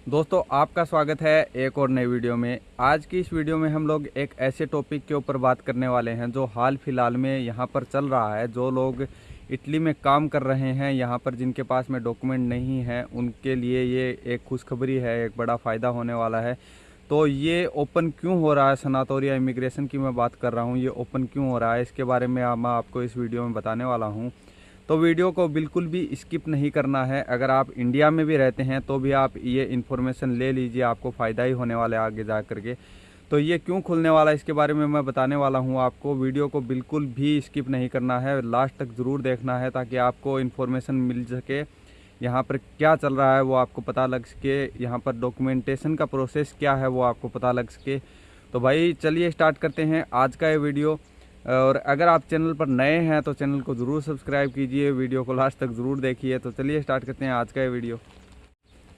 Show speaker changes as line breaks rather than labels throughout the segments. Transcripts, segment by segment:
दोस्तों आपका स्वागत है एक और नई वीडियो में। आज की इस वीडियो में हम लोग एक ऐसे टॉपिक के ऊपर बात करने वाले हैं जो हाल फिलहाल में यहाँ पर चल रहा है। जो लोग इटली में काम कर रहे हैं यहाँ पर, जिनके पास में डॉक्यूमेंट नहीं है, उनके लिए ये एक खुशखबरी है, एक बड़ा फ़ायदा होने वाला है। तो ये ओपन क्यों हो रहा है, सनातोरिया इमिग्रेशन की मैं बात कर रहा हूँ, ये ओपन क्यों हो रहा है, इसके बारे में मैं आपको इस वीडियो में बताने वाला हूँ। तो वीडियो को बिल्कुल भी स्किप नहीं करना है। अगर आप इंडिया में भी रहते हैं तो भी आप ये इन्फॉर्मेशन ले लीजिए, आपको फ़ायदा ही होने वाला है आगे जा कर के। तो ये क्यों खुलने वाला है इसके बारे में मैं बताने वाला हूँ आपको। वीडियो को बिल्कुल भी स्किप नहीं करना है, लास्ट तक ज़रूर देखना है ताकि आपको इन्फॉर्मेशन मिल सके। यहाँ पर क्या चल रहा है वो आपको पता लग सके, यहाँ पर डॉक्यूमेंटेशन का प्रोसेस क्या है वो आपको पता लग सके। तो भाई चलिए स्टार्ट करते हैं आज का ये वीडियो। और अगर आप चैनल पर नए हैं तो चैनल को ज़रूर सब्सक्राइब कीजिए, वीडियो को लास्ट तक ज़रूर देखिए। तो चलिए स्टार्ट करते हैं आज का ये वीडियो।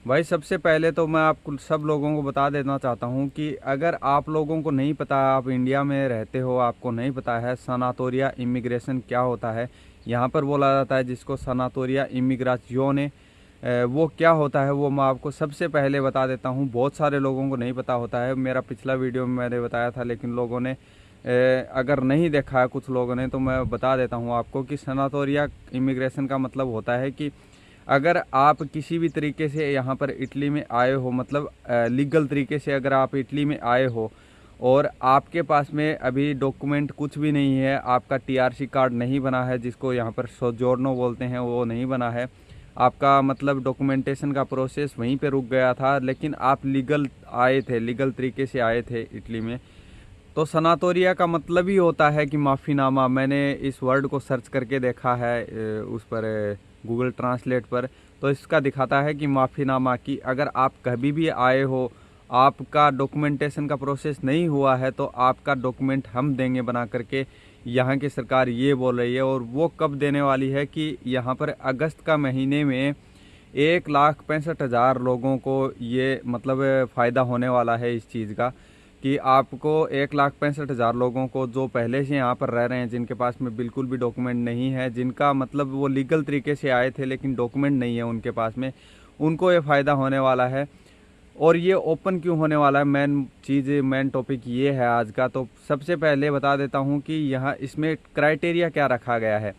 भाई सबसे पहले तो मैं आपको सब लोगों को बता देना चाहता हूं कि अगर आप लोगों को नहीं पता, आप इंडिया में रहते हो, आपको नहीं पता है सनातोरिया इमिग्रेशन क्या होता है, यहाँ पर बोला जाता है जिसको सनातोरिया इमिग्राजियोने, वो क्या होता है वो मैं आपको सबसे पहले बता देता हूँ। बहुत सारे लोगों को नहीं पता होता है, मेरा पिछला वीडियो में मैंने बताया था, लेकिन लोगों ने अगर नहीं देखा है कुछ लोगों ने, तो मैं बता देता हूँ आपको कि सनातोरिया इमिग्रेशन का मतलब होता है कि अगर आप किसी भी तरीके से यहाँ पर इटली में आए हो, मतलब लीगल तरीके से अगर आप इटली में आए हो और आपके पास में अभी डॉक्यूमेंट कुछ भी नहीं है, आपका टीआरसी कार्ड नहीं बना है, जिसको यहाँ पर सोजोर्नो बोलते हैं, वो नहीं बना है, आपका मतलब डॉक्यूमेंटेशन का प्रोसेस वहीं पे रुक गया था, लेकिन आप लीगल आए थे, लीगल तरीके से आए थे इटली में, तो सनातोरिया का मतलब ही होता है कि माफ़ीनामा। मैंने इस वर्ड को सर्च करके देखा है उस पर गूगल ट्रांसलेट पर, तो इसका दिखाता है कि माफ़ीनामा, कि अगर आप कभी भी आए हो, आपका डॉक्यूमेंटेशन का प्रोसेस नहीं हुआ है, तो आपका डॉक्यूमेंट हम देंगे बना करके, यहाँ की सरकार ये बोल रही है। और वो कब देने वाली है कि यहाँ पर अगस्त का महीने में 1,65,000 लोगों को ये मतलब फ़ायदा होने वाला है इस चीज़ का, कि आपको 1,65,000 लोगों को जो पहले से यहाँ पर रह रहे हैं, जिनके पास में बिल्कुल भी डॉक्यूमेंट नहीं है, जिनका मतलब वो लीगल तरीके से आए थे लेकिन डॉक्यूमेंट नहीं है उनके पास में, उनको ये फ़ायदा होने वाला है। और ये ओपन क्यों होने वाला है, मेन टॉपिक ये है आज का। तो सबसे पहले बता देता हूँ कि यहाँ इसमें क्राइटेरिया क्या रखा गया है।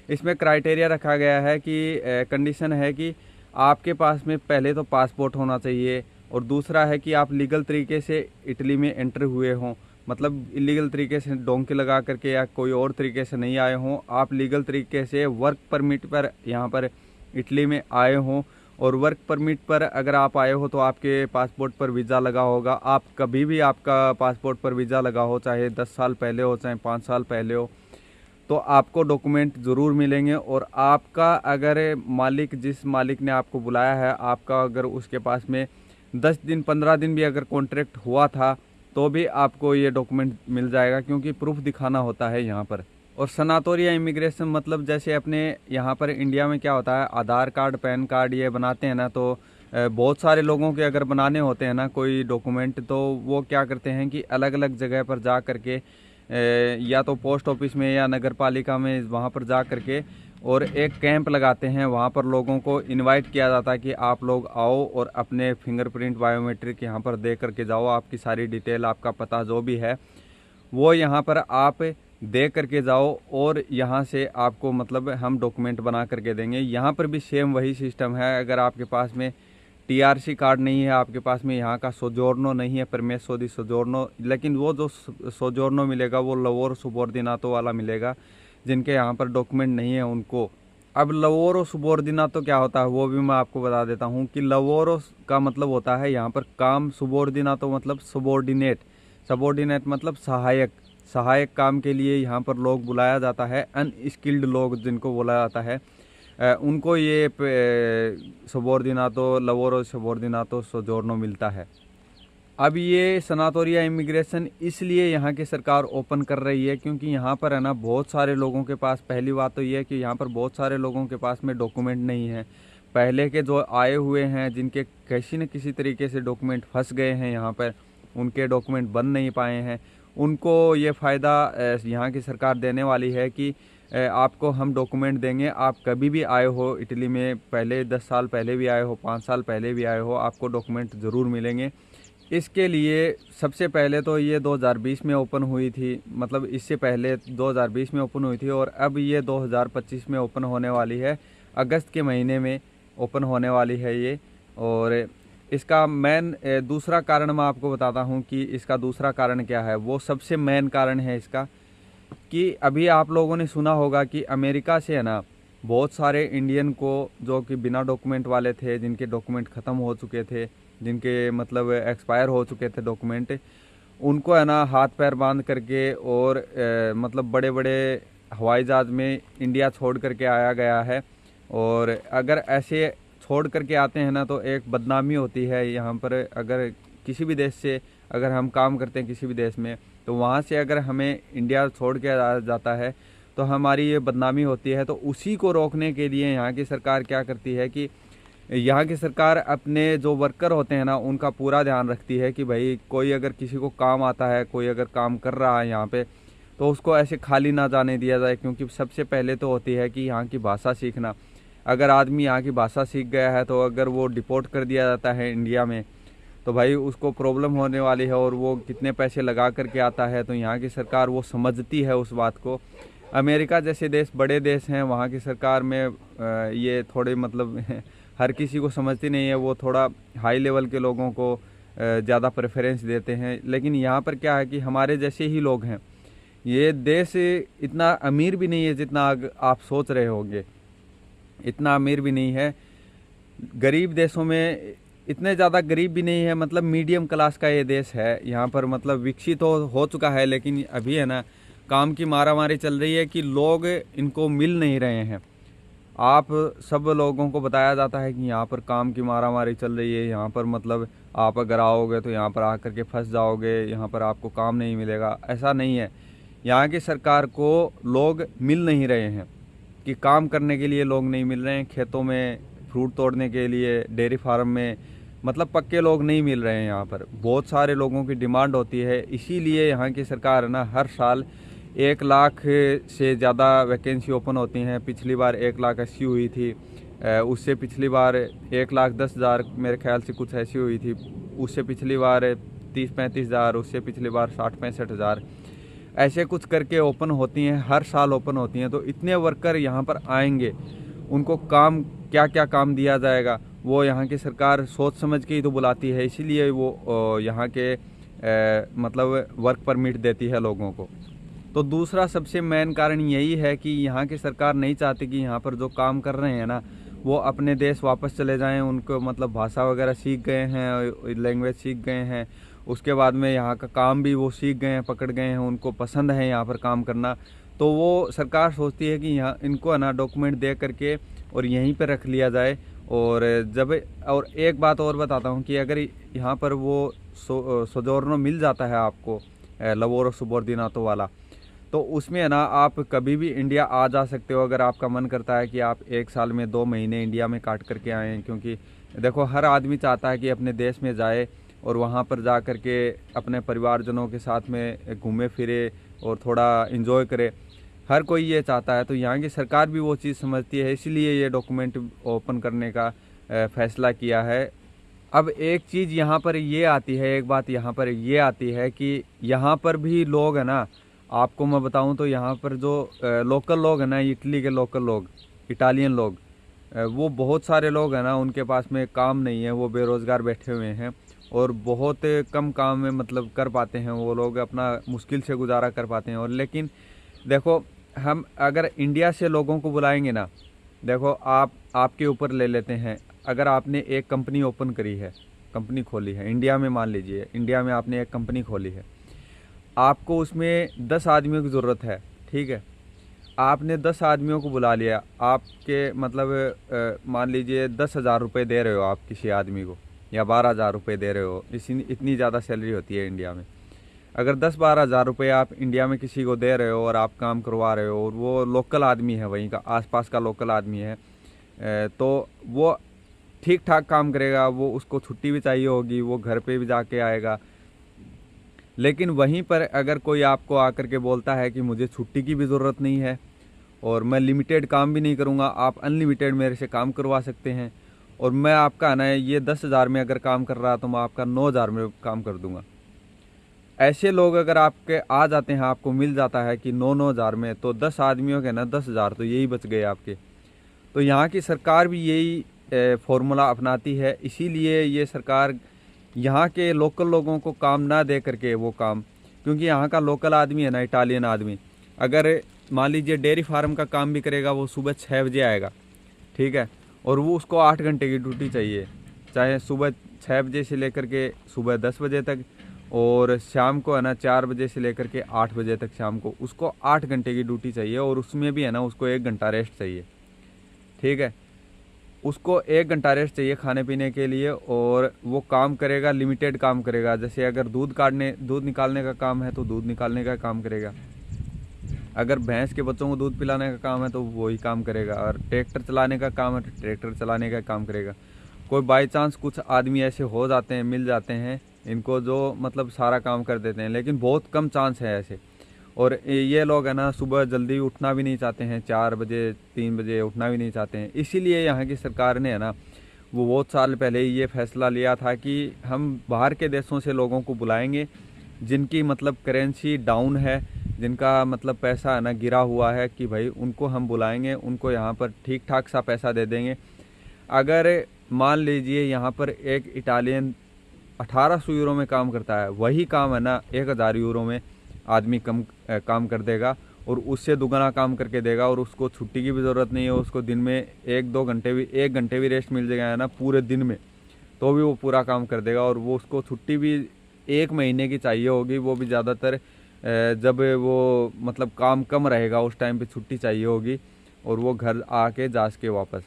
इसमें क्राइटेरिया रखा गया है कि कंडीशन है कि आपके पास में पहले तो पासपोर्ट होना चाहिए, और दूसरा है कि आप लीगल तरीके से इटली में एंटर हुए हों, मतलब इलीगल तरीके से डोंकी लगा करके या कोई और तरीके से नहीं आए हों, आप लीगल तरीके से वर्क परमिट पर यहाँ पर इटली में आए हों। और वर्क परमिट पर अगर आप आए हो तो आपके पासपोर्ट पर वीज़ा लगा होगा। आप कभी भी आपका पासपोर्ट पर वीज़ा लगा हो, चाहे 10 साल पहले हो चाहे 5 साल पहले हो, तो आपको डॉक्यूमेंट ज़रूर मिलेंगे। और आपका अगर मालिक, जिस मालिक ने आपको बुलाया है, आपका अगर उसके पास में 10 दिन 15 दिन भी अगर कॉन्ट्रैक्ट हुआ था, तो भी आपको ये डॉक्यूमेंट मिल जाएगा, क्योंकि प्रूफ दिखाना होता है यहाँ पर। और सनातोरिया इमिग्रेशन मतलब जैसे अपने यहाँ पर इंडिया में क्या होता है, आधार कार्ड, पैन कार्ड ये बनाते हैं ना, तो बहुत सारे लोगों के अगर बनाने होते हैं ना कोई डॉक्यूमेंट, तो वो क्या करते हैं कि अलग अलग जगह पर जा करके, या तो पोस्ट ऑफिस में या नगर पालिका में, वहाँ पर जा करके और एक कैंप लगाते हैं। वहाँ पर लोगों को इनवाइट किया जाता है कि आप लोग आओ और अपने फिंगरप्रिंट, बायोमेट्रिक यहाँ पर दे करके जाओ, आपकी सारी डिटेल, आपका पता जो भी है वो यहाँ पर आप दे करके जाओ, और यहाँ से आपको मतलब हम डॉक्यूमेंट बना करके देंगे। यहाँ पर भी सेम वही सिस्टम है। अगर आपके पास में टीआरसी कार्ड नहीं है, आपके पास में यहाँ का सोजोर्नो नहीं है, परमेसो दी सोजोर्नो, लेकिन वो जो सोजोर्नो मिलेगा वो लवोर सुबोर्डिनातो वाला मिलेगा, जिनके यहाँ पर डॉक्यूमेंट नहीं है उनको। अब लवोरो सुबोर्डिनातो क्या होता है वो भी मैं आपको बता देता हूँ कि लवोरो का मतलब होता है यहाँ पर काम, सुबोर्डिनातो मतलब सबॉर्डिनेट, सबॉर्डिनेट मतलब सहायक, सहायक काम के लिए यहाँ पर लोग बुलाया जाता है। अनस्किल्ड लोग जिनको बोला जाता है, उनको ये सबॉर्डिनातो, लवोरो सबॉर्डिनातो सोजोर्नो मिलता है। अब ये सनातोरिया इमिग्रेशन इसलिए यहाँ की सरकार ओपन कर रही है क्योंकि यहाँ पर है ना बहुत सारे लोगों के पास, पहली बात तो ये है कि यहाँ पर बहुत सारे लोगों के पास में डॉक्यूमेंट नहीं है। पहले के जो आए हुए हैं, जिनके किसी न किसी तरीके से डॉक्यूमेंट फंस गए हैं यहाँ पर, उनके डॉक्यूमेंट बन नहीं पाए हैं, उनको ये फ़ायदा यहाँ की सरकार देने वाली है कि आपको हम डॉक्यूमेंट देंगे। आप कभी भी आए हो इटली में, पहले 10 साल पहले भी आए हो, 5 साल पहले भी आए हो, आपको डॉक्यूमेंट ज़रूर मिलेंगे। इसके लिए सबसे पहले तो ये 2020 में ओपन हुई थी, मतलब इससे पहले 2020 में ओपन हुई थी, और अब ये 2025 में ओपन होने वाली है। अगस्त के महीने में ओपन होने वाली है ये। और इसका मेन दूसरा कारण मैं आपको बताता हूँ कि इसका दूसरा कारण क्या है। वो सबसे मेन कारण है इसका कि अभी आप लोगों ने सुना होगा कि अमेरिका से है ना बहुत सारे इंडियन को, जो कि बिना डॉक्यूमेंट वाले थे, जिनके डॉक्यूमेंट ख़त्म हो चुके थे, जिनके मतलब एक्सपायर हो चुके थे डॉक्यूमेंट, उनको है ना हाथ पैर बांध करके और मतलब बड़े बड़े हवाई जहाज़ में इंडिया छोड़ करके आया गया है। और अगर ऐसे छोड़ करके आते हैं ना तो एक बदनामी होती है यहाँ पर। अगर किसी भी देश से अगर हम काम करते हैं किसी भी देश में, तो वहाँ से अगर हमें इंडिया छोड़ के जाता है तो हमारी ये बदनामी होती है। तो उसी को रोकने के लिए यहाँ की सरकार क्या करती है कि यहाँ की सरकार अपने जो वर्कर होते हैं ना उनका पूरा ध्यान रखती है कि भाई कोई अगर किसी को काम आता है, कोई अगर काम कर रहा है यहाँ पे, तो उसको ऐसे खाली ना जाने दिया जाए। क्योंकि सबसे पहले तो होती है कि यहाँ की भाषा सीखना। अगर आदमी यहाँ की भाषा सीख गया है तो अगर वो डिपोर्ट कर दिया जाता है इंडिया में, तो भाई उसको प्रॉब्लम होने वाली है, और वो कितने पैसे लगा करके आता है। तो यहाँ की सरकार वो समझती है उस बात को। अमेरिका जैसे देश बड़े देश हैं, वहाँ की सरकार में ये थोड़े मतलब हर किसी को समझती नहीं है। वो थोड़ा हाई लेवल के लोगों को ज़्यादा प्रेफरेंस देते हैं। लेकिन यहाँ पर क्या है कि हमारे जैसे ही लोग हैं। ये देश इतना अमीर भी नहीं है जितना आप सोच रहे होंगे, इतना अमीर भी नहीं है। गरीब देशों में इतने ज़्यादा गरीब भी नहीं है, मतलब मीडियम क्लास का ये देश है। यहाँ पर मतलब विकसित तो हो चुका है, लेकिन अभी है ना काम की मारामारी चल रही है कि लोग इनको मिल नहीं रहे हैं। आप सब लोगों को बताया जाता है कि यहाँ पर काम की मारामारी चल रही है, यहाँ पर मतलब आप अगर आओगे तो यहाँ पर आकर के फंस जाओगे, यहाँ पर आपको काम नहीं मिलेगा। ऐसा नहीं है। यहाँ की सरकार को लोग मिल नहीं रहे हैं कि काम करने के लिए लोग नहीं मिल रहे हैं, खेतों में फ्रूट तोड़ने के लिए, डेयरी फार्म में, मतलब पक्के लोग नहीं मिल रहे हैं। यहाँ पर बहुत सारे लोगों की डिमांड होती है। इसीलिए यहाँ की सरकार है ना हर साल 1 लाख से ज़्यादा वैकेंसी ओपन होती हैं। पिछली बार 1,80,000 हुई थी, उससे पिछली बार 1,10,000 मेरे ख्याल से कुछ ऐसी हुई थी, उससे पिछली बार 30-35,000, उससे पिछली बार 60-65,000, ऐसे कुछ करके ओपन होती हैं, हर साल ओपन होती हैं। तो इतने वर्कर यहाँ पर आएंगे, उनको काम क्या क्या काम दिया जाएगा वो यहाँ की सरकार सोच समझ के ही तो बुलाती है। इसीलिए वो यहाँ के मतलब वर्क परमिट देती है लोगों को। तो दूसरा सबसे मेन कारण यही है कि यहाँ की सरकार नहीं चाहती कि यहाँ पर जो काम कर रहे हैं ना वो अपने देश वापस चले जाएं। उनको मतलब भाषा वगैरह सीख गए हैं, लैंग्वेज सीख गए हैं, उसके बाद में यहाँ का काम भी वो सीख गए हैं, पकड़ गए हैं, उनको पसंद है यहाँ पर काम करना। तो वो सरकार सोचती है कि यहाँ इनको है ना डॉक्यूमेंट दे करके और यहीं पर रख लिया जाए। और और एक बात और बताता हूँ कि अगर यहाँ पर वो सोजोर्नो मिल जाता है आपको, लवोरो सुबॉर्डिनातो वाला, तो उसमें है ना आप कभी भी इंडिया आ जा सकते हो। अगर आपका मन करता है कि आप 1 साल में 2 महीने इंडिया में काट करके आएँ, क्योंकि देखो हर आदमी चाहता है कि अपने देश में जाए और वहाँ पर जा कर के अपने परिवारजनों के साथ में घूमे फिरे और थोड़ा इन्जॉय करे। हर कोई ये चाहता है। तो यहाँ की सरकार भी वो चीज़ समझती है, इसीलिए ये डॉक्यूमेंट ओपन करने का फैसला किया है। अब एक चीज़ यहाँ पर ये आती है, एक बात यहाँ पर ये आती है कि यहाँ पर भी लोग है ना, आपको मैं बताऊँ तो यहाँ पर जो लोकल लोग हैं ना, इटली के लोकल लोग, इटालियन लोग, वो बहुत सारे लोग हैं ना, उनके पास में काम नहीं है, वो बेरोज़गार बैठे हुए हैं और बहुत कम काम में मतलब कर पाते हैं वो लोग, अपना मुश्किल से गुजारा कर पाते हैं। और लेकिन देखो हम अगर इंडिया से लोगों को बुलाएंगे ना, देखो आपके ऊपर ले लेते हैं, अगर आपने एक कंपनी ओपन करी है, कंपनी खोली है इंडिया में, मान लीजिए इंडिया में आपने एक कंपनी खोली है, आपको उसमें 10 आदमियों की ज़रूरत है, ठीक है। आपने 10 आदमियों को बुला लिया, आपके मतलब मान लीजिए 10,000 रुपये दे रहे हो आप किसी आदमी को, या 12,000 रुपये दे रहे हो, इतनी ज़्यादा सैलरी होती है इंडिया में। अगर 10-12 हज़ार रुपये आप इंडिया में किसी को दे रहे हो और आप काम करवा रहे हो और वो लोकल आदमी है, वहीं का आसपास का लोकल आदमी है, तो वो ठीक ठाक काम करेगा, वो उसको छुट्टी भी चाहिए होगी, वो घर पे भी जाके आएगा। लेकिन वहीं पर अगर कोई आपको आकर के बोलता है कि मुझे छुट्टी की भी ज़रूरत नहीं है और मैं लिमिटेड काम भी नहीं करूँगा, आप अनलिमिटेड मेरे से काम करवा सकते हैं। और मैं आपका है ना ये 10,000 में अगर काम कर रहा तो मैं आपका 9,000 में काम कर दूंगा। ऐसे लोग अगर आपके आ जाते हैं, आपको मिल जाता है कि 9,000 में, तो 10 आदमियों के ना 10,000 तो यही बच गए आपके। तो यहाँ की सरकार भी यही फॉर्मूला अपनाती है, इसीलिए ये सरकार यहाँ के लोकल लोगों को काम ना दे करके वो काम, क्योंकि यहाँ का लोकल आदमी है ना, इटालियन आदमी, अगर मान लीजिए डेयरी फार्म का काम भी करेगा, वो सुबह 6 बजे आएगा, ठीक है, और वो उसको 8 घंटे की ड्यूटी चाहिए, चाहे सुबह 6 बजे से लेकर के सुबह 10 बजे तक, और शाम को है ना 4 बजे से लेकर के 8 बजे तक शाम को उसको 8 घंटे की ड्यूटी चाहिए, और उसमें भी है ना उसको 1 घंटा रेस्ट चाहिए, ठीक है। उसको 1 घंटा रेस्ट चाहिए खाने पीने के लिए, और वो काम करेगा, लिमिटेड काम करेगा। जैसे अगर दूध निकालने का काम है तो दूध निकालने का काम करेगा, अगर भैंस के बच्चों को दूध पिलाने का काम है तो वही काम करेगा, और ट्रैक्टर चलाने का काम है तो ट्रैक्टर चलाने का काम करेगा। कोई बाई चांस कुछ आदमी ऐसे हो जाते हैं, मिल जाते हैं इनको, जो मतलब सारा काम कर देते हैं, लेकिन बहुत कम चांस है ऐसे। और ये लोग है ना सुबह जल्दी उठना भी नहीं चाहते हैं, 4 बजे 3 बजे उठना भी नहीं चाहते हैं। इसीलिए यहाँ की सरकार ने है ना वो बहुत साल पहले ही ये फैसला लिया था कि हम बाहर के देशों से लोगों को बुलाएंगे, जिनकी मतलब करेंसी डाउन है, जिनका मतलब पैसा है ना गिरा हुआ है, कि भाई उनको हम बुलाएंगे, उनको यहाँ पर ठीक ठाक सा पैसा दे देंगे। अगर मान लीजिए यहाँ पर एक इटालियन 1800 यूरो में काम करता है, वही काम है ना 1000 यूरो में आदमी काम कर देगा, और उससे दुगना काम करके देगा, और उसको छुट्टी की भी ज़रूरत नहीं है। उसको दिन में 1 घंटे भी रेस्ट मिल जाएगा है ना पूरे दिन में, तो भी वो पूरा काम कर देगा। और वो उसको छुट्टी भी 1 महीने की चाहिए होगी, वो भी ज़्यादातर जब वो मतलब काम कम रहेगा उस टाइम पे छुट्टी चाहिए होगी, और वो घर आके जा सके वापस।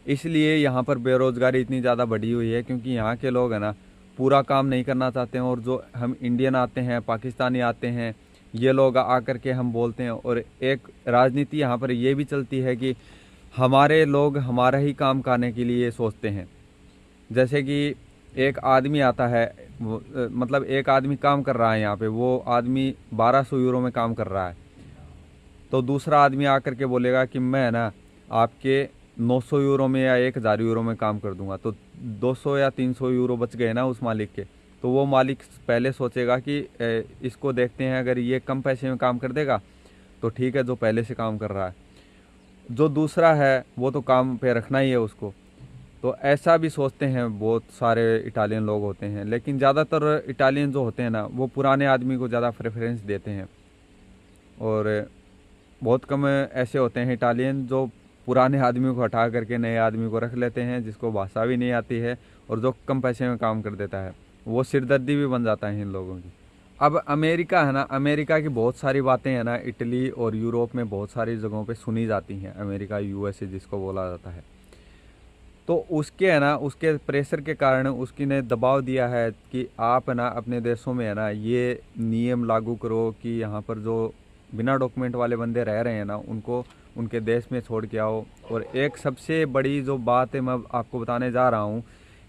इसलिए यहाँ पर बेरोज़गारी इतनी ज़्यादा बढ़ी हुई है, क्योंकि यहाँ के लोग है ना पूरा काम नहीं करना चाहते हैं। और जो हम इंडियन आते हैं, पाकिस्तानी आते हैं, ये लोग आकर के हम बोलते हैं, और एक राजनीति यहाँ पर ये भी चलती है कि हमारे लोग हमारा ही काम करने के लिए सोचते हैं। जैसे कि एक आदमी आता है, मतलब एक आदमी काम कर रहा है यहाँ पे, वो आदमी 1200 यूरो में काम कर रहा है, तो दूसरा आदमी आकर के बोलेगा कि मैं ना आपके 900 यूरो में या 1000 यूरो में काम कर दूंगा, तो 200 या 300 यूरो बच गए ना उस मालिक के। तो वो मालिक पहले सोचेगा कि इसको देखते हैं, अगर ये कम पैसे में काम कर देगा तो ठीक है, जो पहले से काम कर रहा है, जो दूसरा है वो तो काम पे रखना ही है उसको। तो ऐसा भी सोचते हैं बहुत सारे इटालियन लोग होते हैं, लेकिन ज़्यादातर इटालियन जो होते हैं ना वो पुराने आदमी को ज़्यादा प्रेफरेंस देते हैं, और बहुत कम ऐसे होते हैं इटालियन जो पुराने आदमी को हटा करके नए आदमी को रख लेते हैं, जिसको भाषा भी नहीं आती है और जो कम पैसे में काम कर देता है। वो सिरदर्दी भी बन जाता है इन लोगों की। अब अमेरिका है ना, अमेरिका की बहुत सारी बातें हैं ना इटली और यूरोप में बहुत सारी जगहों पे सुनी जाती हैं, अमेरिका यूएसए जिसको बोला जाता है। तो उसके है ना उसके प्रेशर के कारण उसकी ने दबाव दिया है कि आप है ना अपने देशों में है ना ये नियम लागू करो कि यहाँ पर जो बिना डॉक्यूमेंट वाले बंदे रह रहे हैं ना उनको उनके देश में छोड़ के आओ। और एक सबसे बड़ी जो बात है मैं आपको बताने जा रहा हूँ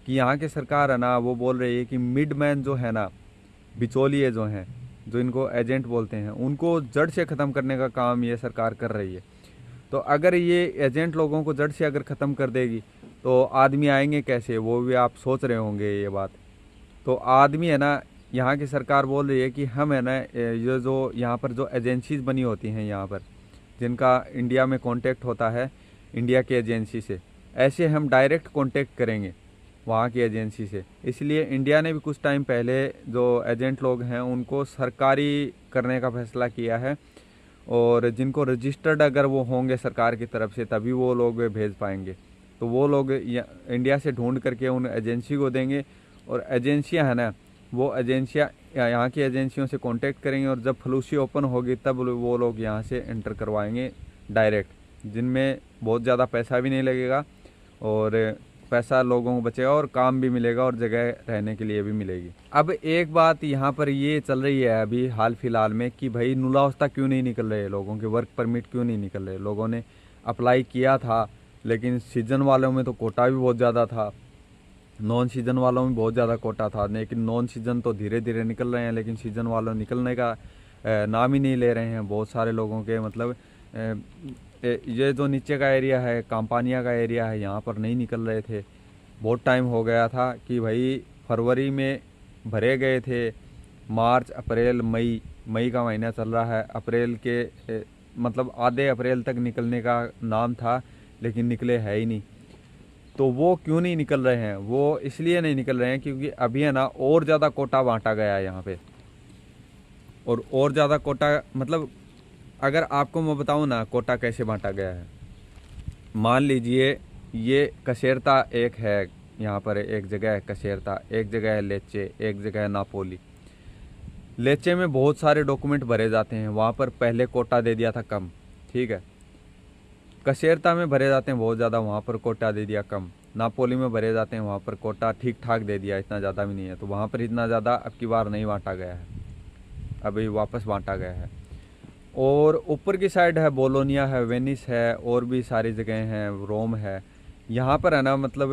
कि यहाँ की सरकार है ना वो बोल रही है कि मिडमैन जो है ना, बिचौलिए जो हैं, जो इनको एजेंट बोलते हैं, उनको जड़ से ख़त्म करने का काम ये सरकार कर रही है। तो अगर ये एजेंट लोगों को जड़ से अगर ख़त्म कर देगी तो आदमी आएंगे कैसे, वो भी आप सोच रहे होंगे ये बात। तो आदमी है ना, यहाँ की सरकार बोल रही है कि हम है ना ये जो यहाँ पर जो एजेंसीज बनी होती हैं यहाँ पर, जिनका इंडिया में कांटेक्ट होता है इंडिया की एजेंसी से, ऐसे हम डायरेक्ट कांटेक्ट करेंगे वहाँ की एजेंसी से। इसलिए इंडिया ने भी कुछ टाइम पहले जो एजेंट लोग हैं उनको सरकारी करने का फैसला किया है, और जिनको रजिस्टर्ड अगर वो होंगे सरकार की तरफ से तभी वो लोग भेज पाएंगे। तो वो लोग इंडिया से ढूंढ करके उन एजेंसी को देंगे, और एजेंसियां है ना वो एजेंसियां यहाँ की एजेंसियों से कांटेक्ट करेंगे, और जब फ्लूसी ओपन होगी तब वो लोग यहाँ से एंटर करवाएंगे डायरेक्ट, जिनमें बहुत ज़्यादा पैसा भी नहीं लगेगा, और पैसा लोगों को बचेगा, और काम भी मिलेगा, और जगह रहने के लिए भी मिलेगी। अब एक बात यहाँ पर ये चल रही है अभी हाल फिलहाल में कि भाई नुलावस्था क्यों नहीं निकल रहे लोगों के, वर्क परमिट क्यों नहीं निकल रहे। लोगों ने अप्लाई किया था, लेकिन सीजन वालों में तो कोटा भी बहुत ज़्यादा था, नॉन सीजन वालों में बहुत ज़्यादा कोटा था, लेकिन नॉन सीजन तो धीरे धीरे निकल रहे हैं, लेकिन सीजन वालों निकलने का नाम ही नहीं ले रहे हैं। बहुत सारे लोगों के मतलब ये जो नीचे का एरिया है, काम्पानिया का एरिया है, यहाँ पर नहीं निकल रहे थे। बहुत टाइम हो गया था कि भाई फरवरी में भरे गए थे, मार्च अप्रैल मई का महीना चल रहा है, अप्रैल के मतलब आधे अप्रैल तक निकलने का नाम था, लेकिन निकले है ही नहीं। तो वो क्यों नहीं निकल रहे हैं? वो इसलिए नहीं निकल रहे हैं क्योंकि अभी है ना और ज़्यादा कोटा बांटा गया है यहाँ पे। और ज़्यादा कोटा मतलब अगर आपको मैं बताऊँ ना कोटा कैसे बांटा गया है। मान लीजिए ये कसेरता एक है, यहाँ पर एक जगह है कसेरता, एक जगह है लेचे, एक जगह है नापोली। लेचे में बहुत सारे डॉक्यूमेंट भरे जाते हैं, वहाँ पर पहले कोटा दे दिया था कम, ठीक है। कसेरता में भरे जाते हैं बहुत ज़्यादा, वहाँ पर कोटा दे दिया कम। नापोली में भरे जाते हैं, वहाँ पर कोटा ठीक ठाक दे दिया, इतना ज़्यादा भी नहीं है। तो वहाँ पर इतना ज़्यादा अब की बार नहीं बांटा गया है, अभी वापस बांटा गया है। और ऊपर की साइड है बोलोनिया है, वेनिस है, और भी सारी जगह हैं, रोम है। यहाँ पर है ना मतलब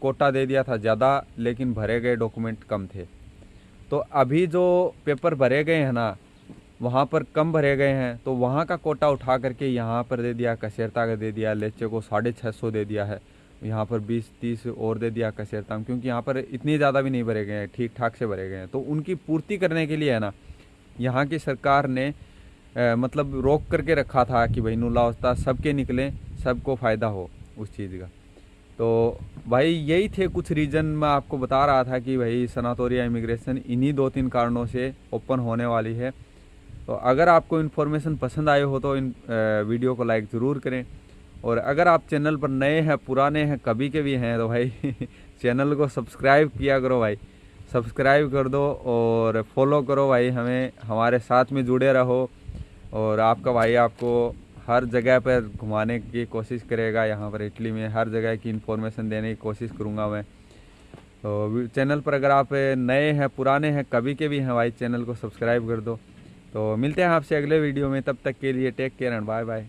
कोटा दे दिया था ज़्यादा, लेकिन भरे गए डॉक्यूमेंट कम थे। तो अभी जो पेपर भरे गए हैं ना, वहाँ पर कम भरे गए हैं, तो वहाँ का कोटा उठा करके यहाँ पर दे दिया, कसेरता का दे दिया, लेचे को 650 दे दिया है, यहाँ पर 20-30 और दे दिया कसेरता में, क्योंकि यहाँ पर इतनी ज़्यादा भी नहीं भरे गए हैं, ठीक ठाक से भरे गए हैं। तो उनकी पूर्ति करने के लिए है ना, यहाँ की सरकार ने मतलब रोक करके रखा था कि भाई नुला अवस्था सबके निकलें, सबको फ़ायदा हो उस चीज़ का। तो भाई यही थे कुछ रीज़न मैं आपको बता रहा था कि भाई सनातोरिया इमिग्रेशन इन्हीं 2-3 कारणों से ओपन होने वाली है। तो अगर आपको इन्फॉर्मेशन पसंद आए हो तो इन वीडियो को लाइक ज़रूर करें। और अगर आप चैनल पर नए हैं, पुराने हैं, कभी के भी हैं, तो भाई चैनल को सब्सक्राइब किया करो भाई, सब्सक्राइब कर दो और फॉलो करो भाई, हमें हमारे साथ में जुड़े रहो। और आपका भाई आपको हर जगह पर घुमाने की कोशिश करेगा, यहाँ पर इटली में हर जगह की इन्फॉर्मेशन देने की कोशिश करूँगा मैं। तो चैनल पर अगर आप नए हैं, पुराने हैं, कभी के भी हैं भाई, चैनल को सब्सक्राइब कर दो। तो मिलते हैं आपसे अगले वीडियो में, तब तक के लिए take care and bye bye.